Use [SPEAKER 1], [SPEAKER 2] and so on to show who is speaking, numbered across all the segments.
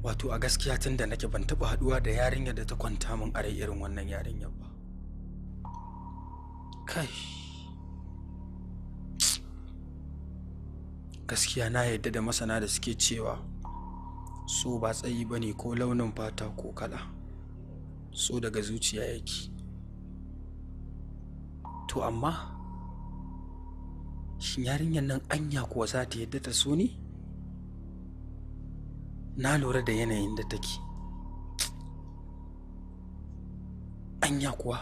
[SPEAKER 1] Wato a gaskiya tun da nake ban taɓa haɗuwa da yarinyar da ta kwanta min a rai irin wannan yarinyar ba. Kai. Gaskiya na yadda da masana da suke cewa so ba tsayi bane ko launin fata ko kala. So daga zuciya yake. To amma shin yarinyar nan anya kuwa za ta yadda ta so ni? Na lura da yanayin da take. Anya kuwa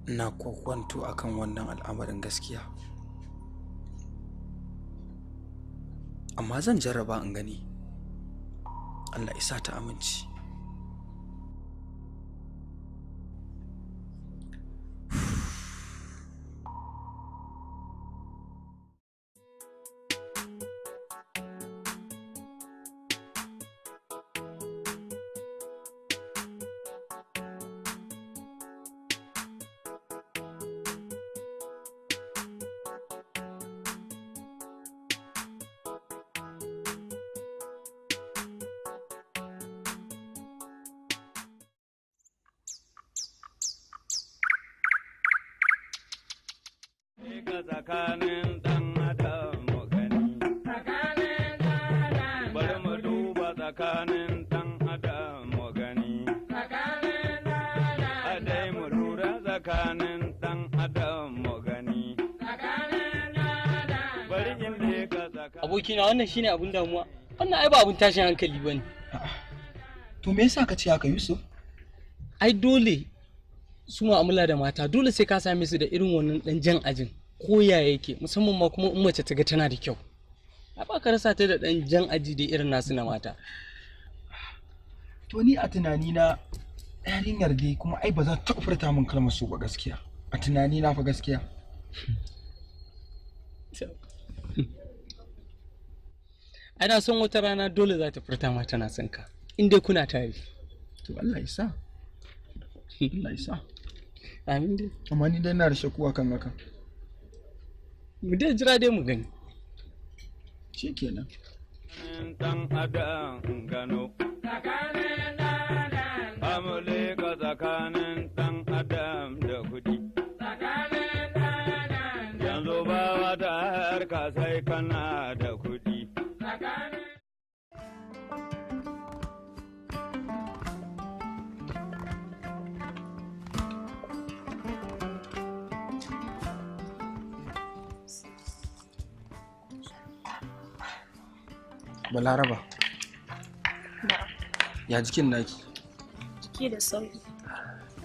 [SPEAKER 1] ina kwakwanto akan wannan al'amarin gaskiya. Amma zan jarraba in gani. Allah isa ta amince.
[SPEAKER 2] Tsakanin ɗan adam mu gani. Tsakanin ɗan adam. Bari mu duba tsakanin ɗan adam mu gani. Tsakanin ɗan adam. A dai mu lura tsakanin ɗan adam mu gani. Tsakanin ɗan adam. Bari in leka tsakanin.
[SPEAKER 3] Abokina wannan shine abun damuwa. Wannan ai ba abun tashin hankali bane.
[SPEAKER 1] To me yasa ka ce haka, Yusuf?
[SPEAKER 3] Ai dole su mu'amala da mata dole sai ka same su da irin wannan dan jan ajin. Ko ya yake musamman ma kuma in mace ta ga tana da kyau. A ba ka rasa ta da dan jan aji da irin nasu na mata.
[SPEAKER 1] To ni a tunani na yarinyar dai kuma ai ba za ta furta min kalmar so ba gaskiya. A tunani na fa gaskiya.
[SPEAKER 3] Ana son wata rana dole za ta furta ma tana son ka. In dai kuna tare.
[SPEAKER 1] To Allah ya sa. Allah ya sa.
[SPEAKER 3] Amin dai.
[SPEAKER 1] Amma ni dai na da shakku akan haka.
[SPEAKER 3] Mu dai jira dai mu gani.
[SPEAKER 1] Shikenan.
[SPEAKER 2] Dan adam gano. Tsakanin dan adam. Amule ka tsakanin dan adam da kudi. Tsakanin dan adam. Yanzu ba wata harka sai kana da kudi. Tsakanin.
[SPEAKER 1] Balaraba. Ya jikin naki?
[SPEAKER 4] Jiki da sauki.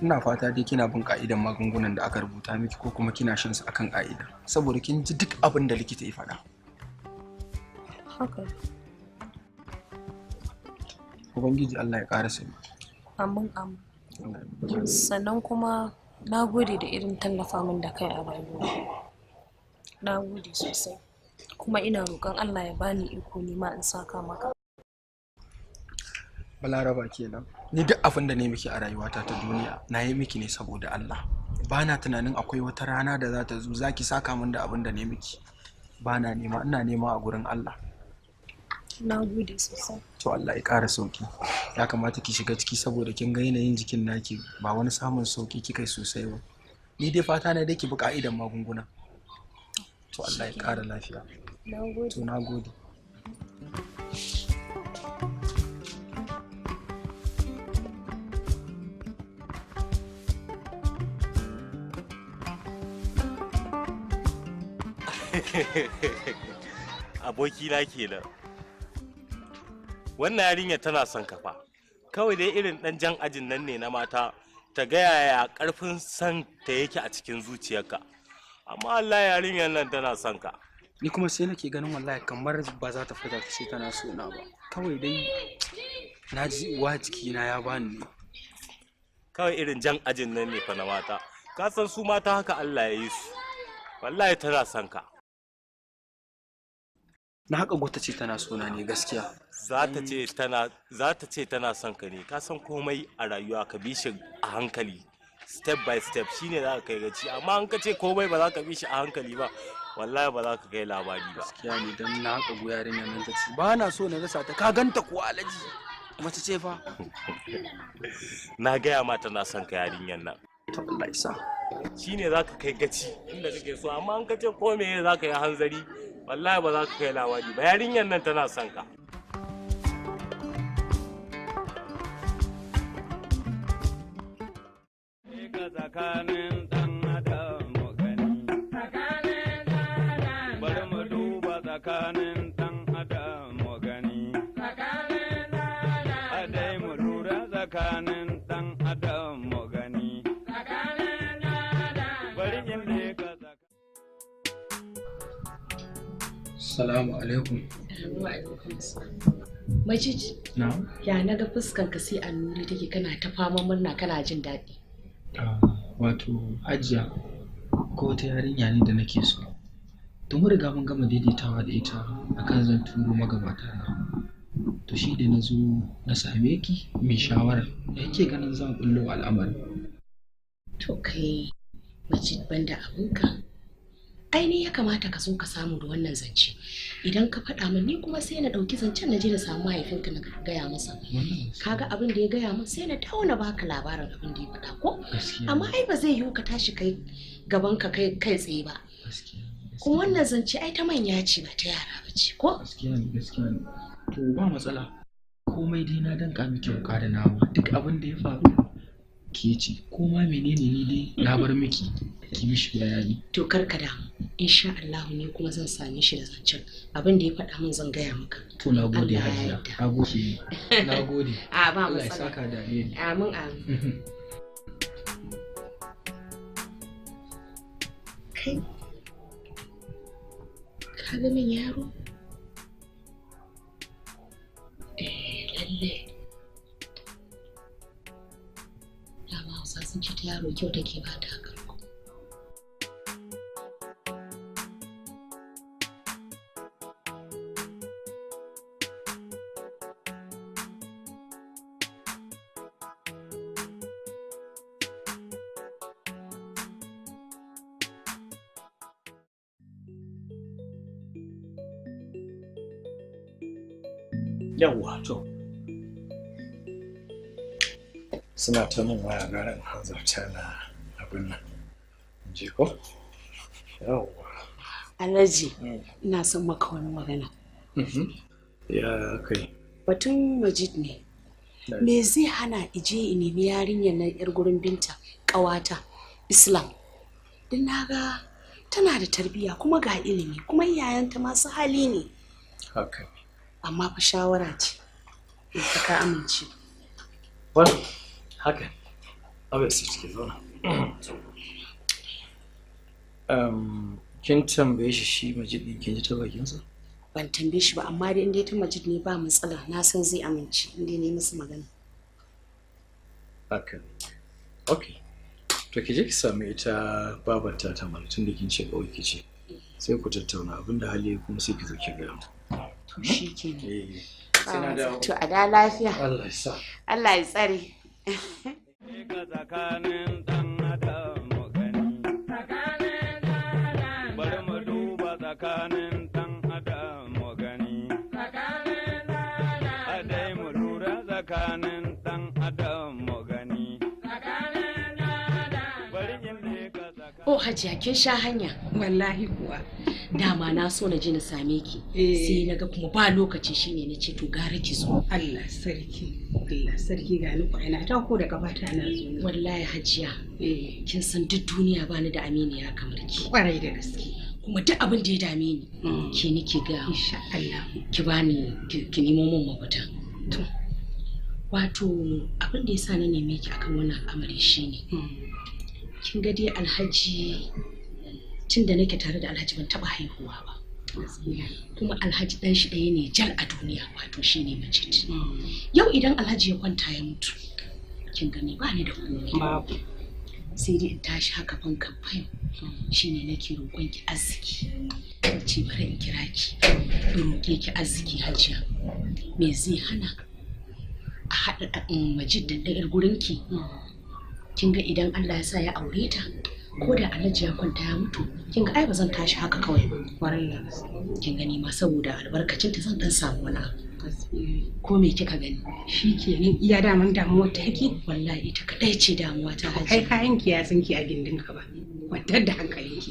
[SPEAKER 1] Ina fata dai kina bin ka'idan magungunan da aka rubuta miki ko kuma kina shan su akan ka'ida. Saboda kin ji duk abin da likita ya faɗa.
[SPEAKER 4] Haka.
[SPEAKER 1] Ubangiji Allah ya ƙara sani.
[SPEAKER 4] Amin amin. Sannan kuma na gode da irin tallafa min da kai a rayuwa. Na gode sosai. Kuma ina roƙon Allah ya bani iko nima in saka maka.
[SPEAKER 1] Balaraba kenan. Ni duk abin da ne miki a rayuwata ta duniya na yi miki ne saboda Allah. Ba na tunanin akwai wata rana da za ta zo za ki saka min da abin da ne miki. Ba na nema, ina nema a gurin Allah.
[SPEAKER 4] Na gode sosai.
[SPEAKER 1] To Allah ya ƙara sauki. Ya kamata ki shiga ciki saboda kin ga yanayin jikin naki ba wani samun sauki kika yi sosai ba. Ni dai fata na dai ki bi ka'idan magunguna. To Allah ya ƙara lafiya.
[SPEAKER 4] Na gode.
[SPEAKER 1] To na gode.
[SPEAKER 5] Abokina kenan. Wannan yarinya tana son kafa. Kawai dai irin dan jan ajin nan ne na mata ta ga yaya karfin san ta yake a cikin zuciyarka. Amma Allah yarinyar nan tana son ka.
[SPEAKER 1] Ni kuma sai nake ganin wallahi kamar ba za ta fita ta ce tana so na ba. Kawai dai na ji uwa jikina ya bani ne.
[SPEAKER 5] Kawai irin jan ajin nan ne fa na mata. Ka san su mata haka Allah ya yi su. Wallahi tana son ka.
[SPEAKER 1] Na haka gwata ce tana sona ne gaskiya.
[SPEAKER 5] Za ta ce tana son ka ne. Ka san komai a rayuwa ka bi shi a hankali. Step by step shine za ka kai gaci. Amma an ka ce komai ba za ka bi shi a hankali ba, wallahi ba za ka kai labari ba.
[SPEAKER 1] Gaskiya ne dan na haka gu yarinya nan ta ce ba na so na rasa ta. Ka ganta ko alaji. Mace ce fa.
[SPEAKER 5] Na gaya ma tana son ka yarinyar nan.
[SPEAKER 1] To Allah ya sa.
[SPEAKER 5] Shine za ka kai gaci inda kake so. Amma an ka ce komai za ka yi hanzari, wallahi ba za ka kai labari ba. Yarinyar nan tana son ka.
[SPEAKER 2] Tsakanin ɗan adam mu gani. Bari mu duba tsakanin ɗan adam mu gani. A dai mu lura tsakanin ɗan adam mu gani. Bari in leka
[SPEAKER 1] Salamu alaikum.
[SPEAKER 6] Majid,
[SPEAKER 1] Na?
[SPEAKER 6] ya na ga fuskanka sai annuri take kana ta fama murna kana jin daɗi.
[SPEAKER 1] Wato Hajiya ko wata yarinya ne da nake so. To mun riga mun gama daidaitawa da ita akan zan turo magabata na. To shi da na zo na same ki mai shawara. Yake ganin zan bullo al'amari.
[SPEAKER 6] To kai Majid banda abinka. Ai ne ya kamata ka zo ka samu da wannan zance. Idan ka faɗa min ni kuma sai na ɗauki zancen na je na samu mahaifinka na gaya masa. Kaga abin da ya gaya min sai na dawo na baka labarin abin da ya faɗa ko? Amma ai ba zai yiwu ka tashi kai gaban ka kai tsaye ba. Kuma wannan zance ai ta manya ce ba ta yara ba ce ko?
[SPEAKER 1] Gaskiya ne. To ba matsala. Komai dai na danka miki wuka da nama. Duk abin da ya faru ke ce ko ma menene ni dai na bar miki ki mishi bayani.
[SPEAKER 6] To karka damu. Insha Allah ne kuma zan same shi da zancen abin da ya faɗa min zan gaya maka.
[SPEAKER 1] To na gode Hajiya. Na gode.
[SPEAKER 6] A ba
[SPEAKER 1] Allah ya
[SPEAKER 6] matsala.
[SPEAKER 1] saka da alheri.
[SPEAKER 6] Amin amin. Kai ka ga min yaro? Lalle. Dama Hausa sun ce ta yaro kyau take ba ta haka.
[SPEAKER 7] Yawwa to suna ta min waya garin hanzarta na abin nan je ko yawwa
[SPEAKER 6] Alhaji ina son maka wani magana.
[SPEAKER 7] ya kai
[SPEAKER 6] Batun Majid ne. Me zai hana ije in nemi yarinyar nan yar gurin binta ƙawata Islam. Din naga tana da tarbiyya kuma ga ilimi kuma iyayenta masu hali ne.
[SPEAKER 7] haka
[SPEAKER 6] amma fa shawara ce in ka amince.
[SPEAKER 7] Well, haka. Obviously ciki zauna. Kin tambaye shi Majid din kin ji ta bakinsa?
[SPEAKER 6] Ban tambaye shi ba amma dai inda ta Majid ne ba matsala na san zai amince inda ne musu magana.
[SPEAKER 7] Haka. Okay. To ki je ki sami ita babanta ta mana tun da kin ce kawai ki ce. Sai ku tattauna abinda hali kuma sai ki zo ki ga mu.
[SPEAKER 6] To shikenan.
[SPEAKER 7] Sai na dawo.
[SPEAKER 6] To a da lafiya.
[SPEAKER 7] Allah ya sa.
[SPEAKER 6] Allah ya tsare.
[SPEAKER 2] Tsakanin ɗan adam mu gani. Bari mu duba tsakanin ɗan adam mu gani. A dai mu lura tsakanin ɗan adam mu gani.
[SPEAKER 6] Oh Hajiya kin sha hanya.
[SPEAKER 8] Wallahi kuwa.
[SPEAKER 6] Dama na so na je na same ki. Sai na ga kuma ba lokaci shine na ce to gara ki zo.
[SPEAKER 8] Allah sarki. Allah sarki ga ni ina ta ko da gabata na zo.
[SPEAKER 6] Wallahi Hajiya. Kin san duk duniya bani da aminiya kamar ki.
[SPEAKER 8] Kwarai da gaske.
[SPEAKER 6] Kuma duk abin da ya dame ni ke nake ga.
[SPEAKER 8] Insha Allah.
[SPEAKER 6] Ki bani ki nemo min mafita. To. Wato abin da yasa na neme ki akan wannan al'amari shine. Kin ga dai Alhaji tun da nake tare da Alhaji ban taba haihuwa ba. Kuma Alhaji dan shi ɗaya ne jal a duniya wato shine Majid. Yau idan Alhaji ya kwanta ya mutu kin gani ba ni da komai.
[SPEAKER 8] Babu.
[SPEAKER 6] Sai dai in tashi haka fankan fayo shine nake roƙon ki arziki. Ce bari in kira ki in roƙe ki arziki Hajiya. Me zai hana a haɗa Majid da ɗayar gurinki? Kin ga idan Allah ya sa ya aure ta ko da Alhaji ya kwanta ya mutu kin ga ai ba zan tashi haka kawai ba.
[SPEAKER 8] Wallahi.
[SPEAKER 6] Kin gani ma saboda albarkacin ta zan dan samu wani abu. Ko me kika gani?
[SPEAKER 8] Shikenan iya daman damuwar ta yake.
[SPEAKER 6] Wallahi ita kadai ce damuwa ta Hajiya.
[SPEAKER 8] Ai kayan ki ya san ki a gindin ka ba. Kwantar da hankalinki.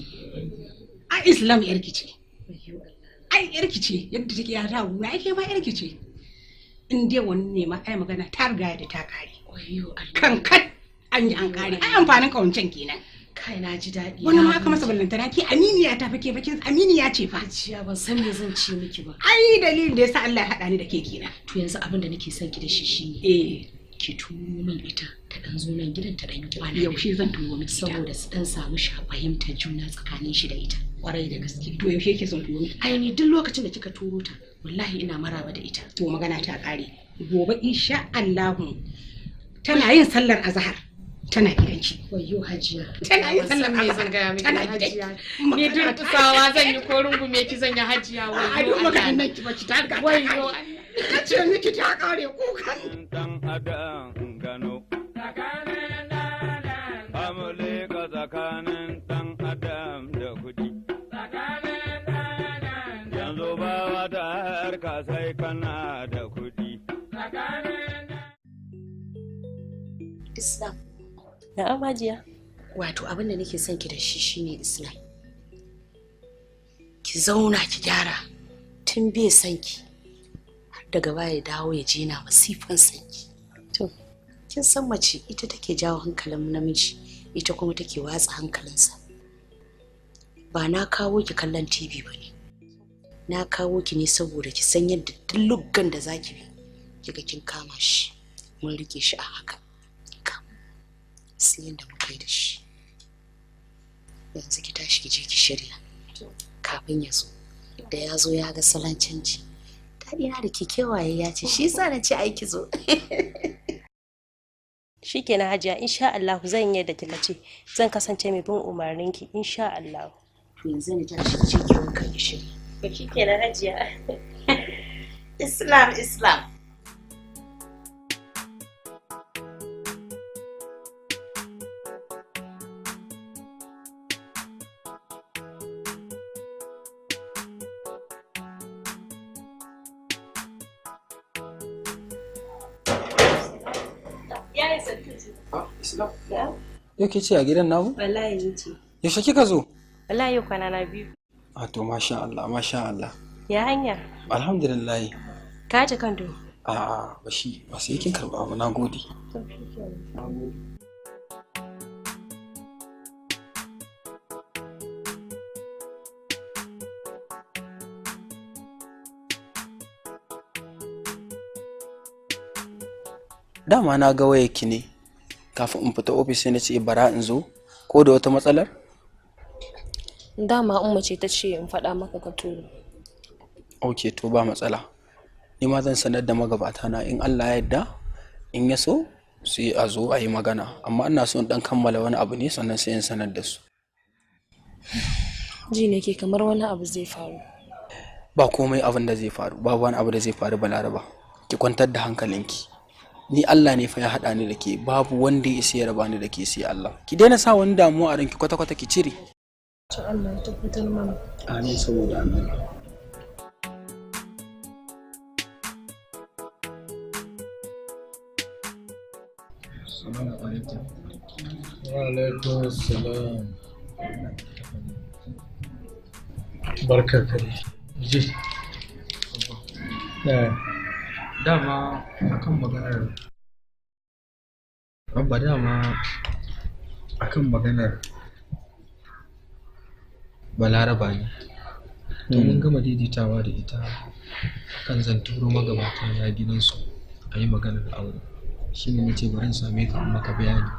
[SPEAKER 8] A Islam yarki ce. Ai yarki ce yadda take ya ta wura ake ma yarki ce. In dai wani ne ma ai magana ta riga da ta kare.
[SPEAKER 6] Wayyo Allah.
[SPEAKER 8] Kankan an yi an kare ai amfanin kawancan kenan.
[SPEAKER 6] Kai na ji daɗi.
[SPEAKER 8] Wani ma aka masa ballantana ki aminiya ta fake bakin aminiya ce fa.
[SPEAKER 6] Hajiya ban san me zan ce miki ba.
[SPEAKER 8] Ai dalilin da yasa Allah ya haɗa ni da ke kenan.
[SPEAKER 6] To yanzu abin da nake son ki da shi shine. Ki turo min ita ta dan zo nan gidan ta dan yi kwana.
[SPEAKER 8] Yaushe zan turo miki
[SPEAKER 6] saboda su dan samu fahimtar juna tsakanin shi da ita.
[SPEAKER 8] Kwarai da gaske. To yaushe yake son turo miki?
[SPEAKER 6] Ai ni duk lokacin da kika turo ta wallahi ina maraba da ita.
[SPEAKER 8] To magana ta kare. Gobe insha Allah tana yin sallar azhar. Tana gidanki.
[SPEAKER 6] Wayyo Hajiya.
[SPEAKER 8] Tana yin sallar
[SPEAKER 6] me zan gaya miki Hajiya. Ni durkusawa zan yi ko rungume ki zan yi Hajiya wayyo.
[SPEAKER 8] Ai duk maganar nan ki bace ta riga.
[SPEAKER 6] Wayyo.
[SPEAKER 8] Ka ce miki ta kare kukan.
[SPEAKER 2] Dan adam gano. Amule ka tsakanin dan adam da kudi. Yanzu ba wata harka sai kana da kudi.
[SPEAKER 6] Islam.
[SPEAKER 4] Na'am Hajiya.
[SPEAKER 6] Wato abin da nake son ki da shi shine Islam. Ki zauna ki gyara tun bai san ki har daga baya dawo ya je na masifan san ki. To kin san mace ita take jawo hankalin namiji ita kuma take watsa hankalinsa. Ba na kawo ki kallon TV bane. Na kawo ki ne saboda ki san yadda duk luggan da zaki bi kiga kin kama shi mun rike shi a haka. Sai yadda muka yi da shi. Yanzu ki tashi ki je ki shirya kafin ya zo. Da ya zo ya ga salon canji. Daɗina da ke kewaye ya ce shi sa na ce ai ki zo.
[SPEAKER 4] Shikenan Hajiya insha Allah zan yi da kika ce zan kasance mai bin umarninki insha Allah.
[SPEAKER 6] To yanzu ne tashi ki je ki wanka ki shirya.
[SPEAKER 4] Shikenan Hajiya.
[SPEAKER 6] Islam.
[SPEAKER 7] Islam. Yau ke ce a gidan namu?
[SPEAKER 4] Wallahi ni ce.
[SPEAKER 7] Yaushe kika zo?
[SPEAKER 4] Wallahi yau kwana na biyu.
[SPEAKER 7] A to masha Allah, masha Allah.
[SPEAKER 4] Ya hanya?
[SPEAKER 7] Alhamdulillah.
[SPEAKER 4] Ka ji kan do?
[SPEAKER 7] A'a, ba sai kin karba ba, nagode.
[SPEAKER 9] Dama na ga wayarki ne kafin in fita ofis sai na ce bara in zo ko da wata matsalar?
[SPEAKER 4] Dama umma ce ta ce in faɗa maka ka turo.
[SPEAKER 9] Ok, to ba matsala. Ni ma zan sanar da magabata na in Allah ya yarda in ya so sai a zo a yi magana. Amma ina so in dan kammala wani abu ne sannan sai in sanar da su.
[SPEAKER 4] Ji ne ke kamar wani abu zai faru.
[SPEAKER 9] Ba komai abin da zai faru, babu wani abu da zai faru Balaraba. Ki kwantar da hankalinki. Ni Allah ne fa ya haɗa ni da ke, babu wanda ya isa ya raba ni da ke sai Allah. Ki daina sa wani damuwa a ranki kwata-kwata ki cire.
[SPEAKER 4] To Allah ya tabbatar mana.
[SPEAKER 9] Amin saboda Allah.
[SPEAKER 1] Assalamu alaikum.
[SPEAKER 7] Wa alaikum assalam. Barka ka dai. Ji.
[SPEAKER 1] Dama akan maganar Abba dama akan maganar Balaraba ne. To mun gama daidaitawa da ita kan zan turo magabata na gidansu a yi maganar aure. Shi ne nace bari in same ka maka bayani.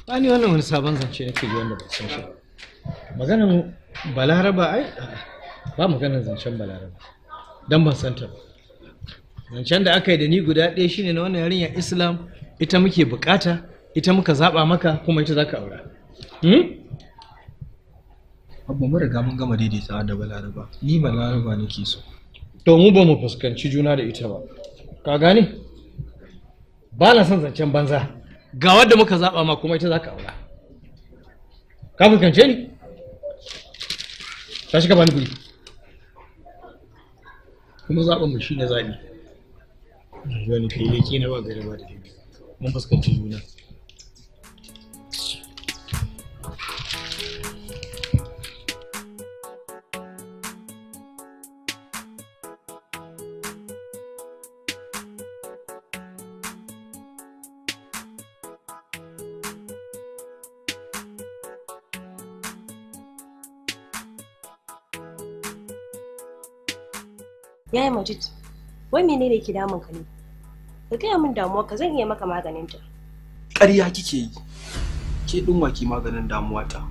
[SPEAKER 7] Ani wannan wani sabon zance nake ji wanda ba san shi. Maganar Balaraba ai ba maganar zancen Balaraba. Dan ban san ta ba. Zancen da aka yi da ni guda ɗaya shine na wannan yarinya Islam, ita muke bukata, ita muka zaba maka kuma ita zaka aura.
[SPEAKER 1] Abba mun riga mun gama daidaitawa da Balaraba. Ni Balaraba nake so.
[SPEAKER 7] To mu ba mu fuskanci juna da ita ba. Ka gane? Ba na son zancen banza. Ga wadda muka zaba ma kuma ita zaka aura. Ka fuskance ni? Tashi ka bani guri. Kuma zaɓin mu shine zaɓi. Wani fili ke na ba gari ba da fili. Mun fuskanci juna.
[SPEAKER 10] Yaya Majid, wai menene ke damun ka ne? Ka gaya min damuwa ka zan iya maka maganin ta.
[SPEAKER 9] Ƙarya kike yi. Ke ɗin waki maganin damuwa ta.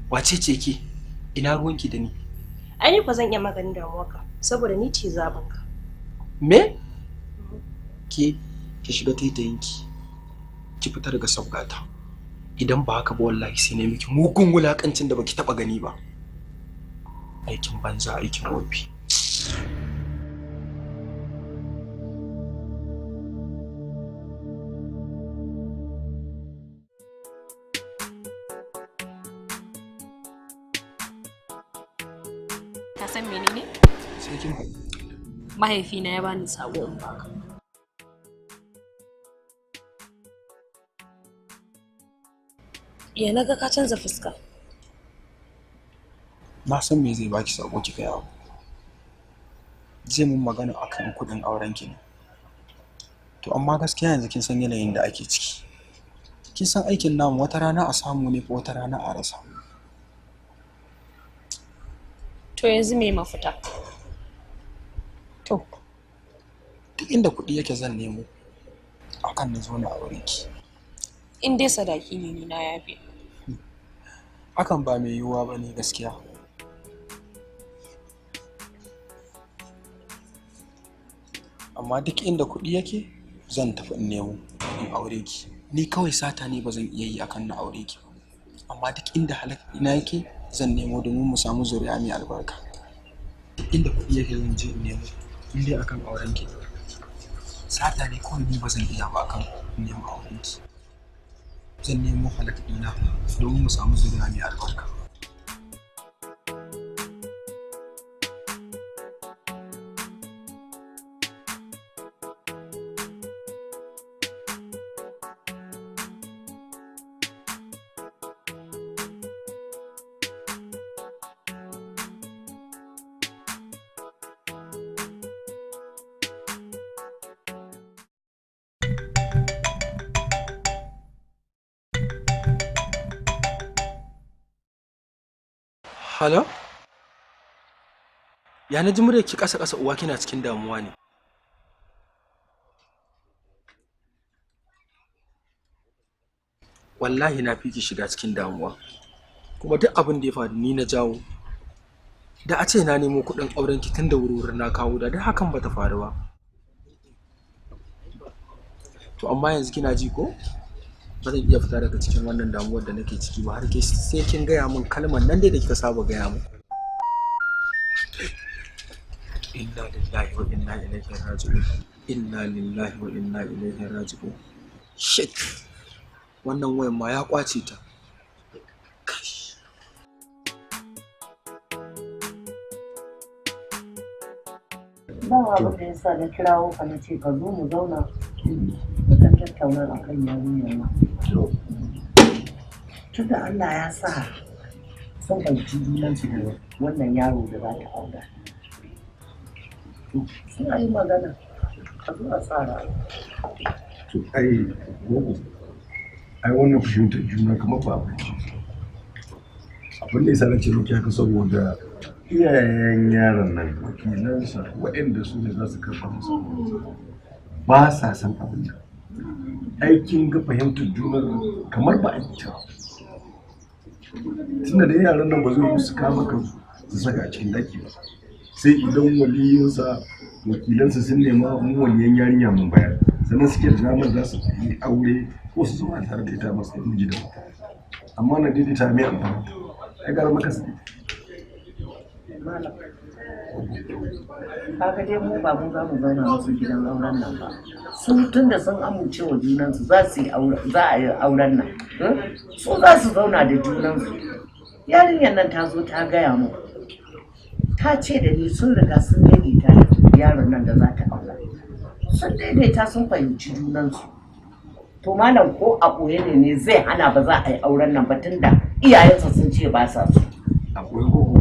[SPEAKER 9] Wace ce ke? Ina ruwanki da ni?
[SPEAKER 10] Ai ni fa zan iya maganin damuwa ka saboda ni ce zaɓin ka.
[SPEAKER 9] Me? Ki shiga taitayinki. Ki fita daga sabgata. Idan ba haka ba wallahi sai na miki mugun wulakancin da baki taba gani ba. Aikin banza aikin wofi.
[SPEAKER 4] Ka san menene?
[SPEAKER 9] Sai kin
[SPEAKER 4] Mahaifina ya bani sabo in baka. Ya naga ka canza fuska.
[SPEAKER 9] na san me zai baki sako kika yawo. Zai mun magana akan kuɗin auren ki ne. To amma gaskiya yanzu kin san yanayin da ake ciki. Kin san aikin namu wata rana a samu ne ko wata rana a rasa.
[SPEAKER 4] To yanzu me mafita?
[SPEAKER 9] To duk inda kuɗi yake zan nemo akan na zo na aure ki.
[SPEAKER 4] In dai sadaki ne ni na yafe.
[SPEAKER 9] Hakan ba mai yiwuwa ba ne gaskiya. Amma duk inda kuɗi yake zan tafi in nemo in aure ki. Ni kawai sata ne ba zan iya yi akan na aure ki. Amma duk inda ina yake zan nemo domin mu samu zuriya mai albarka. Duk inda kuɗi yake zan je in nemo in dai akan auren ki. Sata ne kawai ni ba zan iya ba akan nemo auren ki. Zan nemo ɗina domin mu samu zuriya mai albarka. Halo? Ya na ji muryarki ƙasa-ƙasa uwa kina cikin damuwa ne. wallahi na fi ki shiga cikin damuwa, kuma duk abin da ya faru ni na jawo. Da a ce na nemo kuɗin auren ki tun da wuri na kawo da hakan bata faru ba. To amma yanzu kina ji ko? Ba zan iya fita daga cikin wannan damuwar da nake ciki ba har ke sai kin gaya min kalmar nan dai da kika saba gaya min. Inna lillahi wa inna ilaihi raji'un. Inna lillahi wa inna ilaihi raji'un. Shit. Wannan wayan ma ya kwace ta.
[SPEAKER 11] Ba abin da yasa na kirawo ka na ce ka zo mu zauna mu kan tattauna a kan yarinyar nan. Tunda Allah ya sa sun fahimci junansu da wannan yaro da za ta aura. Suna yi magana a zo a tsara.
[SPEAKER 12] To ai gogo, ai wannan fahimtar juna kamar ba abinci. Abin da yasa na ce miki haka saboda iyayen yaron nan wakilansa waɗanda su ne za su karɓa musu ba sa san abin nan. Aikin ga fahimtar juna kamar ba a yi ta. Tunda da yaran nan ba zai su kama kansu su saka a cikin daki ba. Sai idan waliyinsa wakilansa sun nema mun waliyan yarinya mun bayar. Sannan suke da damar za su yi aure ko su zama tare da ita masu miji da mata. Amma na daidaita mai amfani. Ai gara maka sai.
[SPEAKER 11] Kaga dai mu ba mu za mu zauna musu gidan auren nan ba. Sun tunda sun amince wa junansu za su yi auren nan. Su za su zauna da junansu. Yarinyar nan ta zo ta gaya mu. Ta ce da ni sun riga sun daidaita da yaron nan da za ta aura. Sun daidaita sun fahimci junansu. To malam ko a ɓoye ne zai hana ba za a yi auren nan ba tunda iyayensa sun ce ba sa su.
[SPEAKER 12] Akwai gogo.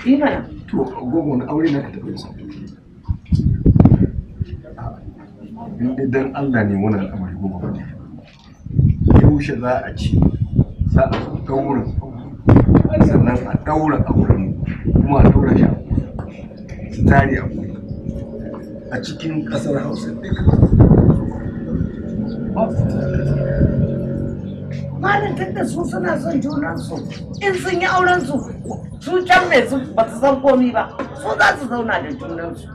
[SPEAKER 11] Imana.
[SPEAKER 12] To gogo na aure na ka taɓa yasa. Idan Allah ne wannan al'amari gogo ba ne. Yaushe za a ci za a ɗaura sannan a ɗaura auren kuma a ɗaura shi su tare a cikin ƙasar Hausa duka.
[SPEAKER 11] Malam tunda su suna son junansu in sun yi auren su can mai su ba su san komi ba su za su zauna da junansu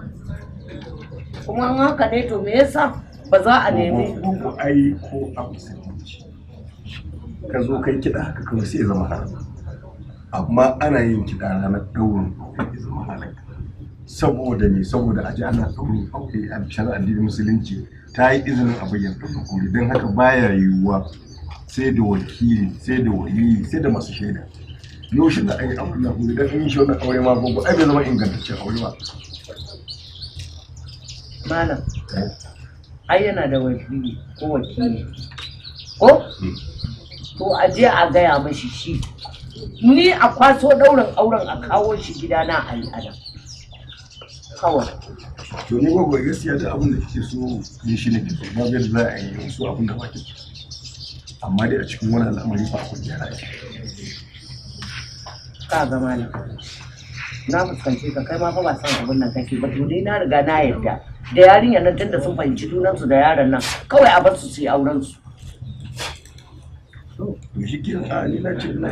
[SPEAKER 11] kuma an haka ne to me yasa ba za a nemi
[SPEAKER 12] ko ai ko a musulunci ka zo kai kiɗa haka kawai sai zama haram amma ana yin kiɗa ranar ɗaurin aure ya zama haram saboda ne saboda aji ana ɗaurin aure a shari'ar addinin musulunci ta yi izinin a bayyana ɗaurin aure don haka baya yiwuwa sai da wakili sai da waliyi sai da masu shaida yau shi da ai aure na kuma idan in shi wannan aure ma gogo ai bai zama ingantaccen aure ba
[SPEAKER 11] malam ai yana da wakili ko ko to a je a gaya mashi shi ni a kwaso ɗaurin auren a kawo shi gidana a yi adam kawai
[SPEAKER 12] to ni gogo gaskiya da abin da kike so ni shi ne kike ba yadda za a yi so abin da ba kike amma dai a cikin wani al'amari ba ku gyara shi
[SPEAKER 11] ka ga malam na fuskanci ka kai ma fa ba san abin nan kake ba to dai na riga na yarda da yarinyar nan tunda sun fahimci junansu da yaron nan kawai a bar su su yi auren su
[SPEAKER 12] to shi ke ni na ce na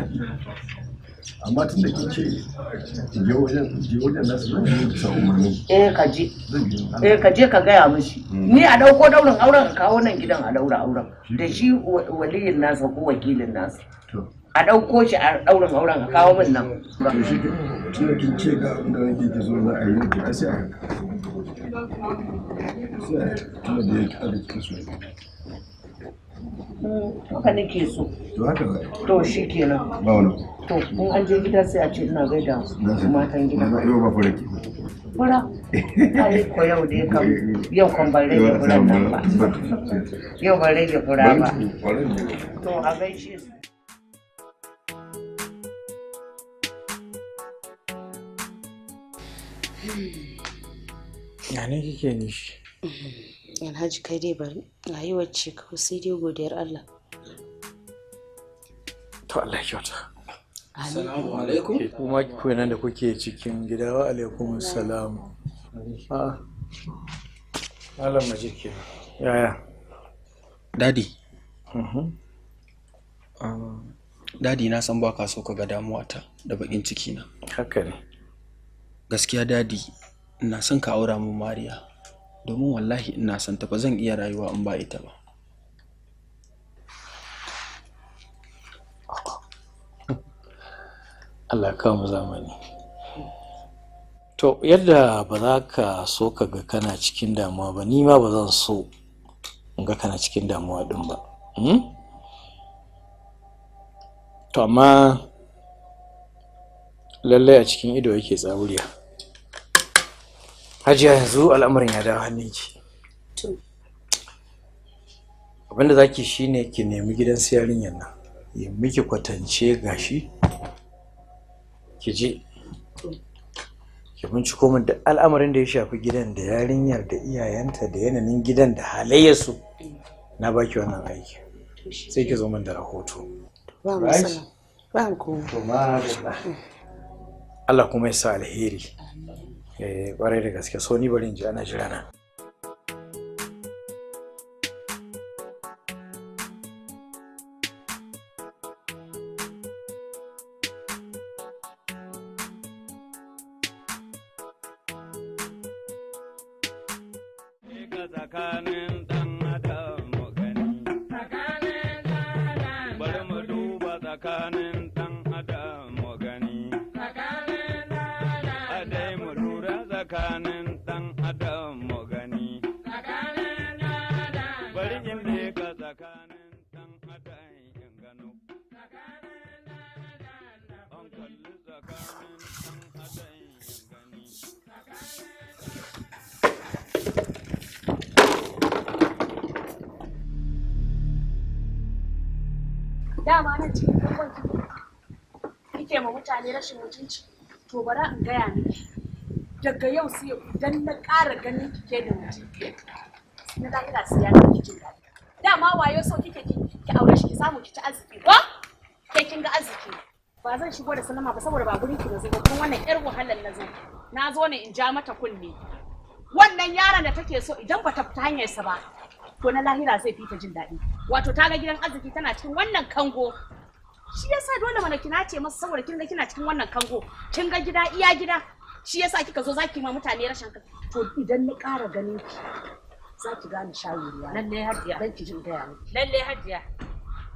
[SPEAKER 12] amma tun da kin ce je wajen nasu zan yi bisa umarni
[SPEAKER 11] ka je ka gaya mishi ni a dauko daurin auren a kawo nan gidan a daura auren da shi waliyin nasa ko wakilin nasa a dauko shi a daurin auren a kawo min nan
[SPEAKER 12] to shi ke tun da kin ce ga abin da nake ke so za a yi to sai a tun da yake a da kike so
[SPEAKER 11] haka nake so
[SPEAKER 12] to haka ba
[SPEAKER 11] to shi kenan
[SPEAKER 12] ba wani
[SPEAKER 11] to in an je gida sai a ce ina gaida matan gida
[SPEAKER 12] yau ba fara ki
[SPEAKER 11] fara ai ko yau dai kam yau kan ban rage furan nan ba yau ban rage fura ba to a gaishe su
[SPEAKER 7] ya ne kike nishi
[SPEAKER 4] Alhaji kai dai bari rayuwar ce kawai sai dai godiyar Allah.
[SPEAKER 7] To Allah ya kyauta.
[SPEAKER 9] Assalamu alaikum.
[SPEAKER 7] Kuma ku nan da kuke cikin gida wa alaikum assalam. Malam Majid ke. Yaya?
[SPEAKER 9] Dadi. Dadi na san baka so ka ga damuwata da bakin ciki na.
[SPEAKER 7] Haka ne.
[SPEAKER 9] Gaskiya dadi ina son ka aura mun Mariya domin wallahi ina son ta ba zan iya rayuwa in ba ita ba.
[SPEAKER 7] Allah ya kawo mu zamani. To yadda ba za ka so ka ga kana cikin damuwa ba, ni ma ba zan so in ga kana cikin damuwa din ba. To amma lallai a cikin ido yake tsaburiya. Hajiya yanzu al'amarin ya dawo hannunki. Abinda zaki shine ki nemi gidan siyarin nan. Ya miki kwatance gashi. Ki je. Ki binciko min da al'amarin da ya shafi gidan da yarinyar da iyayenta da yanayin gidan da halayyarsu. Na baki wannan aiki. Sai ki zo min da rahoto.
[SPEAKER 8] Ba mu sana. Ba ku.
[SPEAKER 7] To Allah kuma ya sa alheri. Ƙwarai da gaske so ni bari in ji ana jira na.
[SPEAKER 8] Dama nan cikin ɗan kike ma mutane rashin mutunci, to bara in gaya miki daga yau sai idan na ƙara ganin kike da mutunci na da ina siya da kike da dama wayo so kike ki aure shi ki samu ki ci arziki ba kai kin ga arziki ba zan shigo da sanama ba saboda ba gurin ki da zo kuma wannan yar wahalar na zo ne in ja mata kunne wannan yaron da take so idan ba ta fita hanyar sa ba to na lahira zai fita jin daɗi wato ta ga gidan arziki tana cikin wannan kango shi yasa dole mana kina ce masa saboda kin ga kina cikin wannan kango kin ga gida iya gida shi yasa kika zo zaki ma mutane rashin ka to idan na ƙara ganin ki zaki gane shawuriya lalle hajiya dan ki jin gaya miki
[SPEAKER 13] lalle hajiya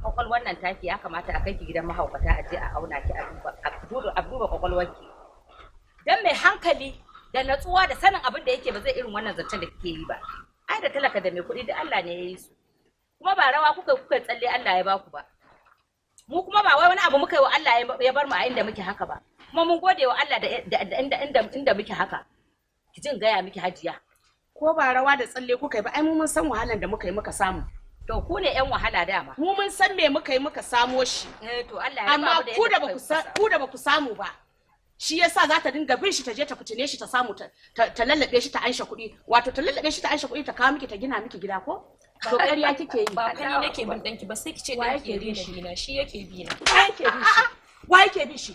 [SPEAKER 13] kwakwalwar nan taki ya kamata a kai ki gidan mahaukata a je a auna ki a duba kwakwalwarki dan mai hankali da natsuwa da sanin abin da yake ba zai irin wannan zancen da kike yi ba ai da talaka da mai kuɗi da Allah ne ya yi su kuma ba rawa kuka tsalle Allah ya baku ba mu kuma ba wai wani abu muka yi wa Allah ya bar mu a inda muke haka ba kuma mun gode wa Allah da inda muke haka ki jin gaya miki hajiya
[SPEAKER 8] ko ba rawa da tsalle kuka yi ba ai mu mun san wahalan da muka yi muka samu
[SPEAKER 13] to ku ne yan wahala dama
[SPEAKER 8] mu mun san me muka yi muka samo shi
[SPEAKER 13] to Allah ya
[SPEAKER 8] amma ku da ba ku samu ba shi yasa za ta dinga bin shi ta je ta fitine shi ta samu ta lallabe shi ta ansha kuɗi wato ta lallabe shi ta ansha kuɗi ta kawo miki ta gina miki gida ko to ƙarya kike yi
[SPEAKER 4] ba kani nake bin danki ba sai kice da yake bi na shi yake bi na
[SPEAKER 8] wa yake bi shi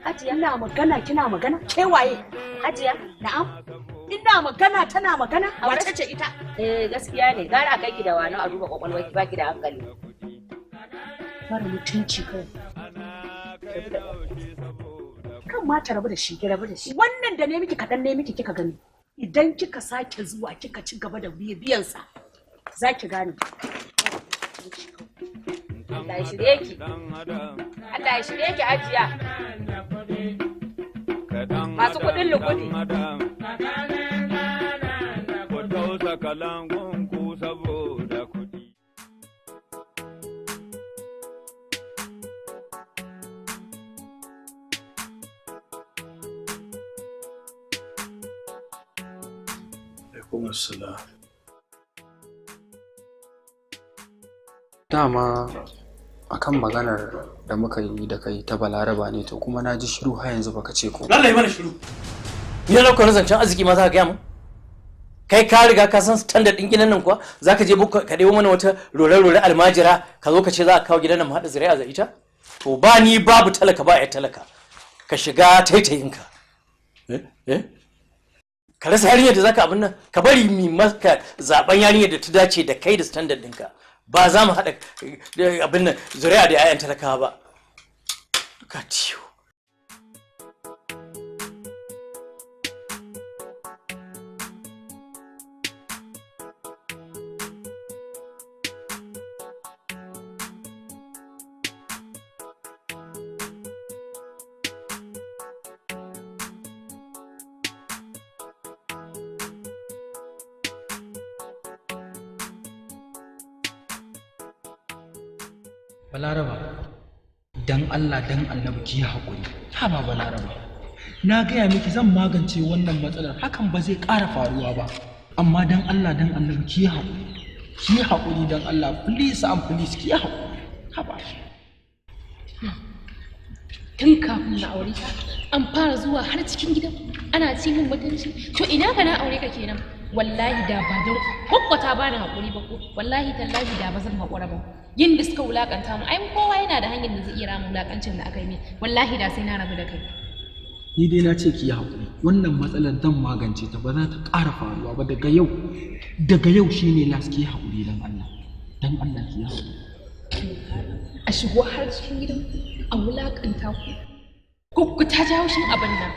[SPEAKER 8] Hajiya ina magana kina magana ke waye
[SPEAKER 13] Hajiya
[SPEAKER 8] na'am ina magana tana magana wace ce ita
[SPEAKER 13] gaskiya ne gara kai ki da wani a duba kwakwalwarki baki da hankali
[SPEAKER 8] fara mutunci kai kan ma ta rabu da shi wannan da ne miki kadan ne miki kika gani idan kika sake zuwa kika ci gaba da biyan sa zaki gane
[SPEAKER 13] Allah ya shirye ki Allah ya shirye ki Hajiya masu kudin lugudi
[SPEAKER 2] ku tausa kalangun ku saboda kudi
[SPEAKER 9] Dama akan maganar da muka yi da kai ta Balaraba ne to kuma na ji shiru har yanzu baka ce ko.
[SPEAKER 7] Allah ya mana shiru. Ni na lokacin zancen arziki ma za ka gaya mu? Kai ka riga ka san standard din gidan nan kuwa zaka je ka debo mana wata rore almajira ka zo ka ce za ka kawo gidan nan mu haɗa zuri'a za ita? To ba ni babu talaka ba ya talaka. Ka shiga taitayinka. Ka rasa yarinyar da zaka abin nan ka bari mi maka zaben yarinyar da ta dace da kai da standard ɗinka.
[SPEAKER 14] ba za mu haɗa abin nan zuri'a da 'ya'yan talakawa ba. Ka ciwo.
[SPEAKER 1] Balaraba, dan Allah dan Annabi ki yi haƙuri. Ha ba Balaraba. Na gaya miki zan magance wannan matsalar, hakan ba zai ƙara faruwa ba. Amma dan Allah dan Annabi ki yi haƙuri. Ki yi haƙuri dan Allah, please and please ki yi haƙuri. Ha ba.
[SPEAKER 4] Tun kafin na aure ka, an fara zuwa har cikin gidan ana ci min mutunci. To ina ka na aure ka kenan? Wallahi da ba don kwakwata ba na haƙuri ba ko wallahi tallahi da ba zan haƙura ba. Yin da suka wulakanta mu ai kowa yana da hanyar da zai iya rama wulakancin da aka yi mai wallahi da sai na rabu da kai.
[SPEAKER 1] Ni dai na ce ki yi haƙuri, wannan matsalar zan magance ta ba za ta ƙara faruwa ba daga yau shine last ki yi haƙuri dan Allah ki yi haƙuri.
[SPEAKER 4] A shigo har cikin gidan a wulakanta ku ta jawo shin abin nan